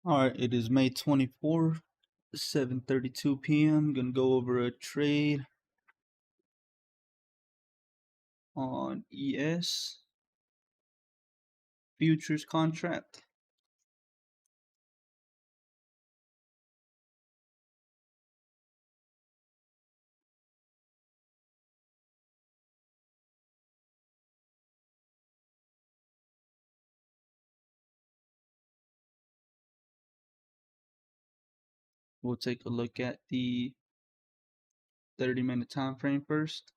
All right, it is May 24th, 7:32 p.m. Gonna go over a trade on ES futures contract. We'll take a look at the 30-minute time frame first.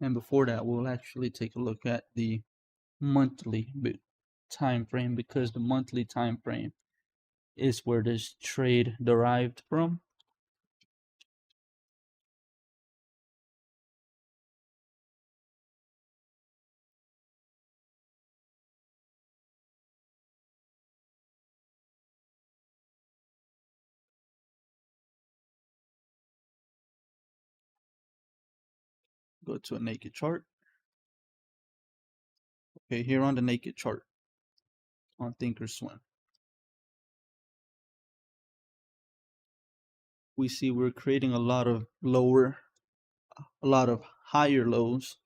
And before that, we'll actually take a look at the monthly time frame because the monthly time frame is where this trade derived from. Go to a naked chart. Okay, here on the naked chart on Thinkorswim, we see we're creating a lot of higher lows.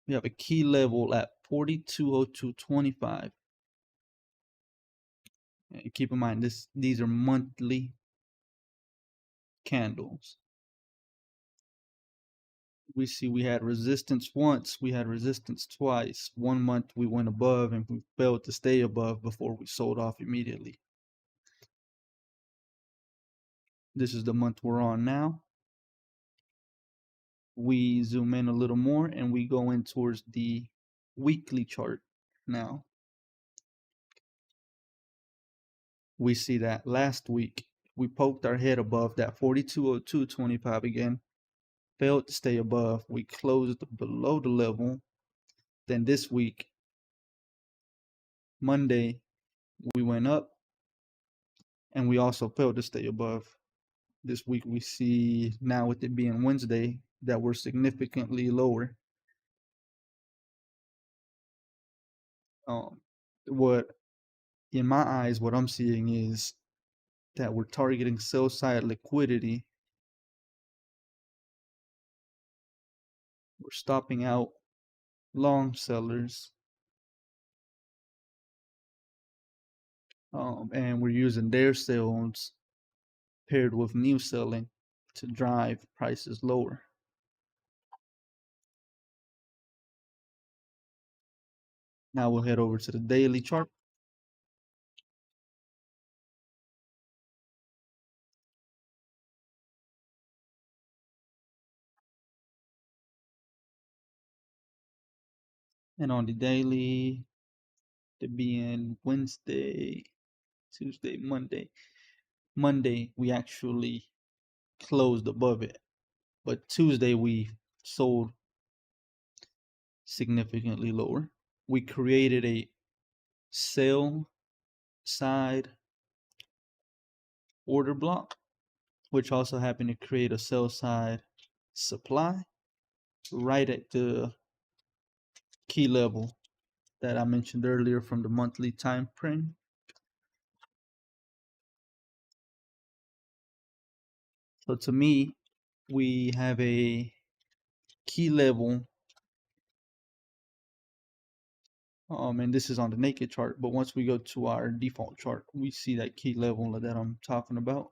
We have a key level at 4202.25. And keep in mind these are monthly candles. We see we had resistance once, we had resistance twice. 1 month we went above and we failed to stay above before we sold off immediately. This is the month we're on now. We zoom in a little more and we go in towards the weekly chart now. We see that last week we poked our head above that 4202.25 again, failed to stay above. We closed below the level. Then this week, Monday, we went up and we also failed to stay above. This week we see now with it being Wednesday that we're significantly lower. What in my eyes, what I'm seeing is that we're targeting sell side liquidity. We're stopping out long sellers. And we're using their sales paired with new selling to drive prices lower. Now we'll head over to the daily chart. And on the daily, to be in Wednesday, Tuesday, Monday. Monday, we actually closed above it. But Tuesday, we sold significantly lower. We created a sell side order block, which also happened to create a sell side supply right at the key level that I mentioned earlier from the monthly time frame. So to me, we have a key level, and this is on the naked chart, but once we go to our default chart, we see that key level that I'm talking about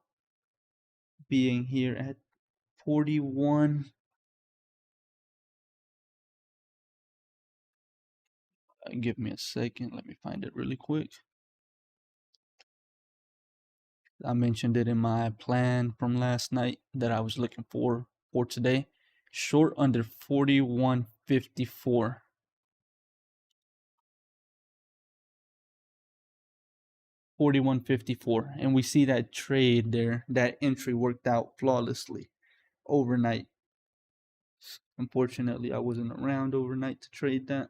being here at 41. Give me a second, let me find it really quick. I mentioned it in my plan from last night that I was looking for today. Short under 41.54. 41.54. And we see that trade there, that entry worked out flawlessly overnight. Unfortunately, I wasn't around overnight to trade that,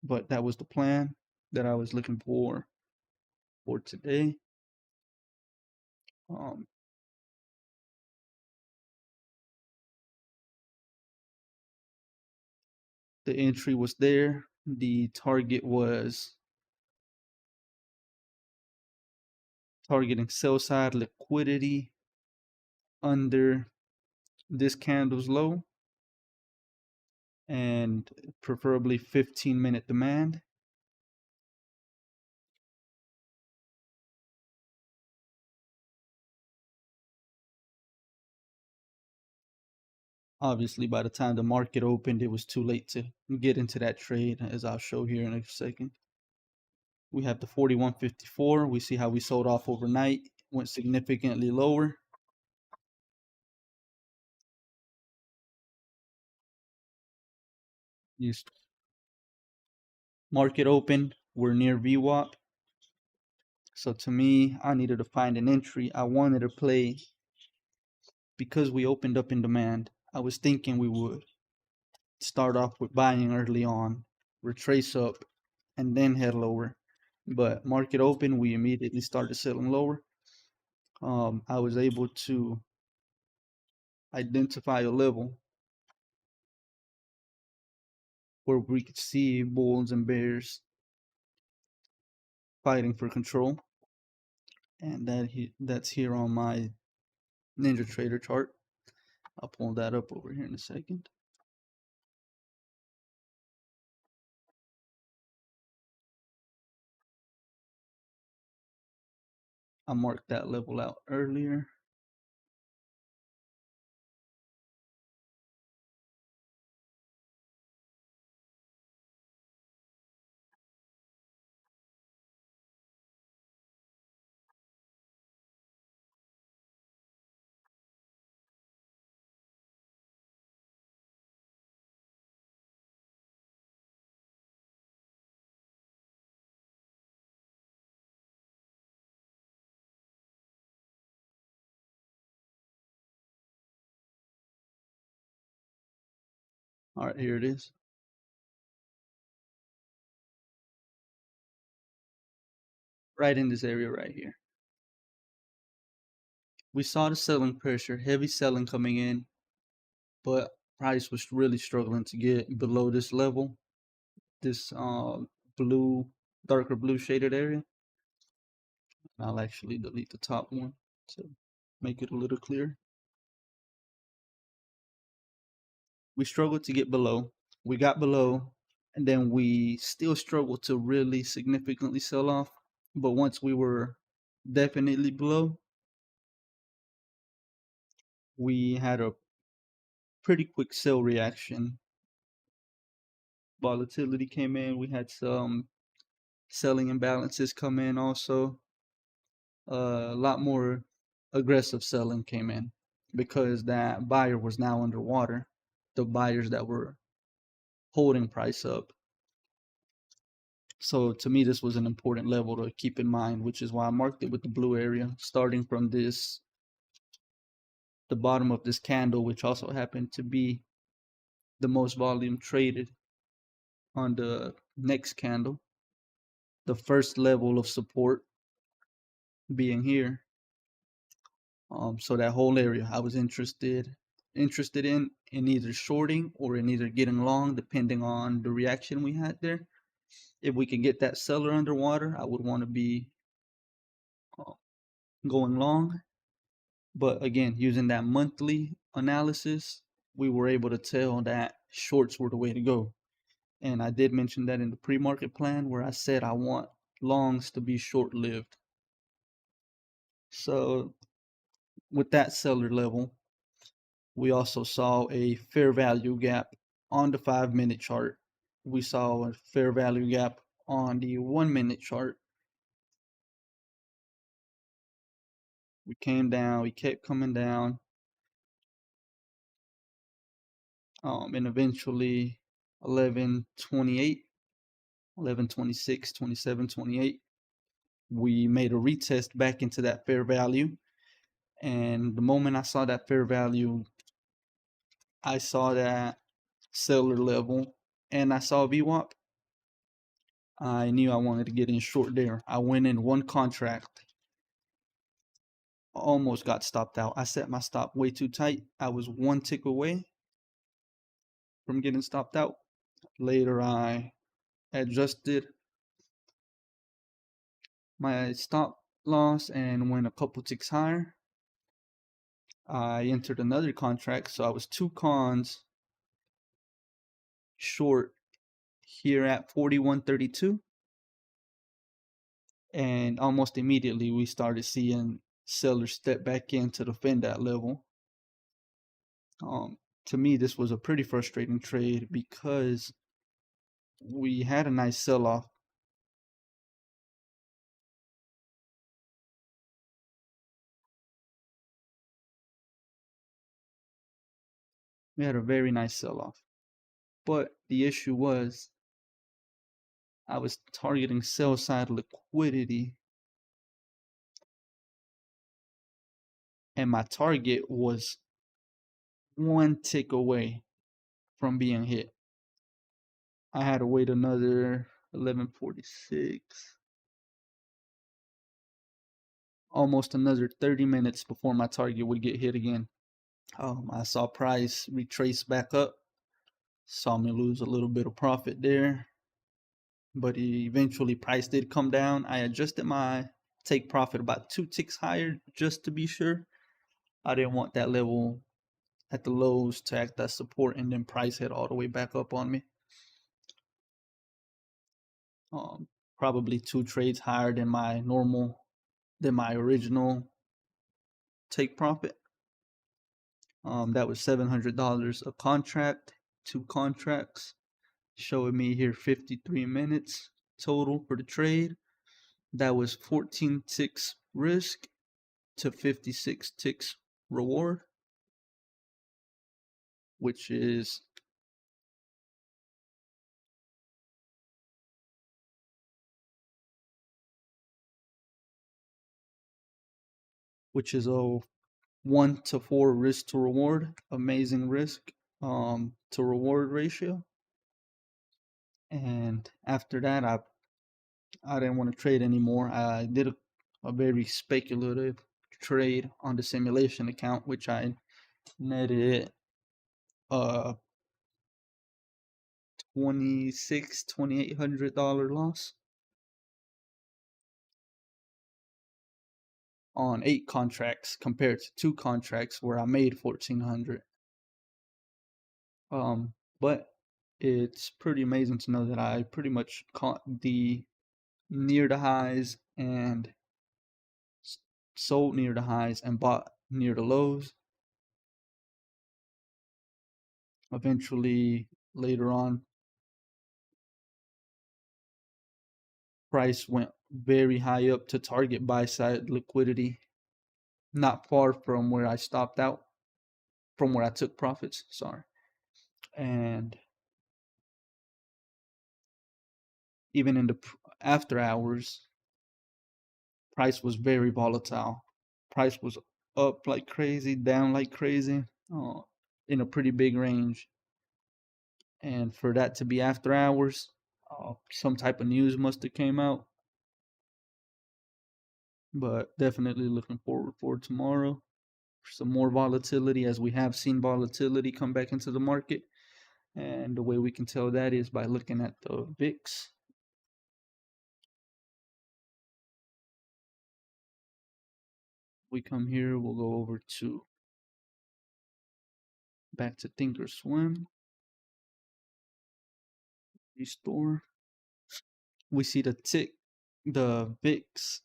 but that was the plan that I was looking for today. Um, The entry was there. The target was targeting sell side liquidity under this candle's low and preferably 15-minute demand. Obviously, by the time the market opened, it was too late to get into that trade, as I'll show here in a second. We have the 41.54. We see how we sold off overnight, went significantly lower. Used market open, we're near VWAP. So to me, I needed to find an entry. I wanted to play because we opened up in demand. I was thinking we would start off with buying early on, retrace up, and then head lower. But market open, we immediately started selling lower. I was able to identify a level where we could see bulls and bears fighting for control, and that's here on my NinjaTrader chart. I'll pull that up over here in a second. I marked that level out earlier. All right, here it is. Right in this area right here. We saw the selling pressure, heavy selling coming in, but price was really struggling to get below this level, this blue, darker blue shaded area. I'll actually delete the top one to make it a little clearer. We struggled to get below. We got below, and then we still struggled to really significantly sell off. But once we were definitely below, we had a pretty quick sell reaction. Volatility came in. We had some selling imbalances come in also. A lot more aggressive selling came in because that buyer was now underwater. The buyers that were holding price up. So to me, this was an important level to keep in mind, which is why I marked it with the blue area, starting from this, the bottom of this candle, which also happened to be the most volume traded on the next candle. The first level of support being here. So that whole area I was interested in either shorting or in either getting long, depending on the reaction we had there. If we could get that seller underwater, I would want to be going long. But again, using that monthly analysis, we were able to tell that shorts were the way to go. And I did mention that in the pre-market plan where I said I want longs to be short-lived. So with that seller level, we also saw a fair value gap on the 5-minute chart. We saw a fair value gap on the 1-minute chart. We came down, we kept coming down. And eventually 11:28, 11:26, 27, 28, we made a retest back into that fair value. And the moment I saw that fair value, I saw that seller level and I saw VWAP, I knew I wanted to get in short there. I went in one contract, almost got stopped out. I set my stop way too tight. I was one tick away from getting stopped out. Later, I adjusted my stop loss and went a couple ticks higher. I entered another contract, so I was 2 cons short here at 41.32, and almost immediately we started seeing sellers step back in to defend that level. To me, this was a pretty frustrating trade because we had a nice sell-off. We had a very nice sell-off. But the issue was I was targeting sell side liquidity, and my target was one tick away from being hit. I had to wait another 11:46, almost another 30 minutes before my target would get hit again. I saw price retrace back up, saw me lose a little bit of profit there, but eventually price did come down. I adjusted my take profit about 2 ticks higher just to be sure. I didn't want that level at the lows to act as support, and then price head all the way back up on me. Probably 2 trades higher than my original take profit. That was $700 a contract, 2 contracts, showing me here 53 minutes total for the trade. That was 14 ticks risk to 56 ticks reward, which is a 1-to-4 risk to reward, amazing risk to reward ratio. And after that, I didn't want to trade anymore. I did a very speculative trade on the simulation account, which I netted $2,800 loss on 8 contracts compared to 2 contracts where I made $1,400. But it's pretty amazing to know that I pretty much caught the near the highs and sold near the highs and bought near the lows. Eventually, later on, price went very high up to target buy side liquidity, not far from where I stopped out, from where I took profits, sorry. And even in the after hours, price was very volatile. Price was up like crazy, down like crazy, in a pretty big range. And for that to be after hours, some type of news must have came out. But definitely looking forward for tomorrow for some more volatility, as we have seen volatility come back into the market. And the way we can tell that is by looking at the VIX. We come here, we'll go over to back to Thinkorswim. Restore. We see the VIX.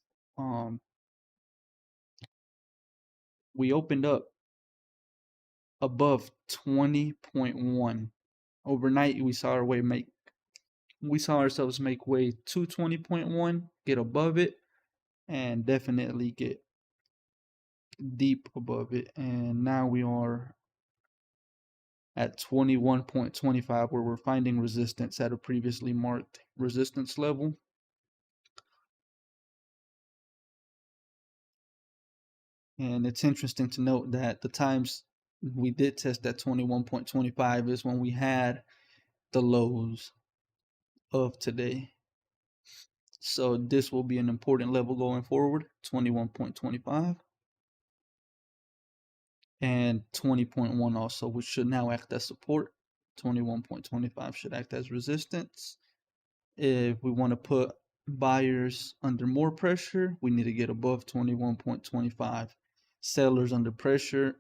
We opened up above 20.1. Overnight, we saw ourselves make way to 20.1, get above it, and definitely get deep above it. And now we are at 21.25, where we're finding resistance at a previously marked resistance level. And it's interesting to note that the times we did test that 21.25 is when we had the lows of today. So this will be an important level going forward, 21.25 and 20.1 also, which should now act as support 21.25 should act as resistance. If we want to put buyers under more pressure, we need to get above 21.25. Sellers under pressure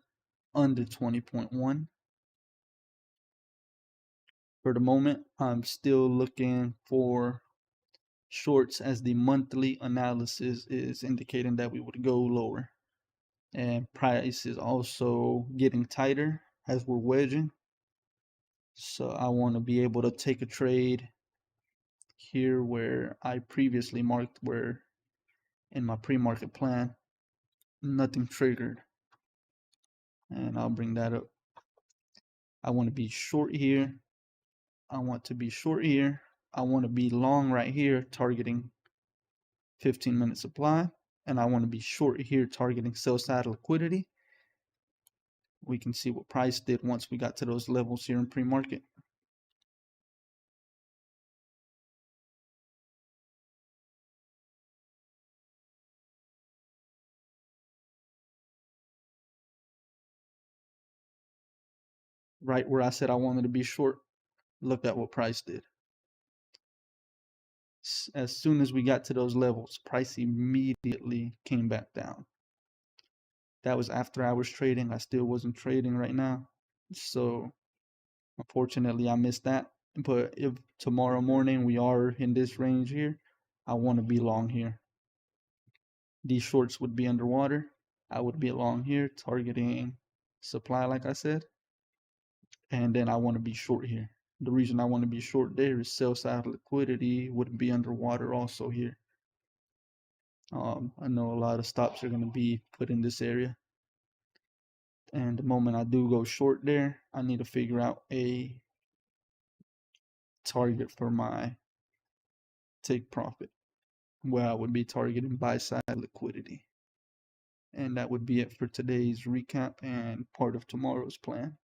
under 20.1. For the moment, I'm still looking for shorts as the monthly analysis is indicating that we would go lower. And price is also getting tighter as we're wedging. So I want to be able to take a trade here where I previously marked where in my pre-market plan, nothing triggered. And I'll bring that up. I want to be short here. I want to be short here. I want to be long right here, targeting 15-minute supply. And I want to be short here, targeting sell side liquidity. We can see what price did once we got to those levels here in pre-market. Right where I said I wanted to be short, look at what price did. As soon as we got to those levels, price immediately came back down. That was after I was trading. I still wasn't trading right now. So unfortunately, I missed that. But if tomorrow morning we are in this range here, I want to be long here. These shorts would be underwater. I would be long here, targeting supply, like I said. And then I want to be short here. The reason I want to be short there is sell side liquidity would be underwater also here. I know a lot of stops are going to be put in this area. And the moment I do go short there, I need to figure out a target for my take profit, where I would be targeting buy side liquidity. And that would be it for today's recap and part of tomorrow's plan.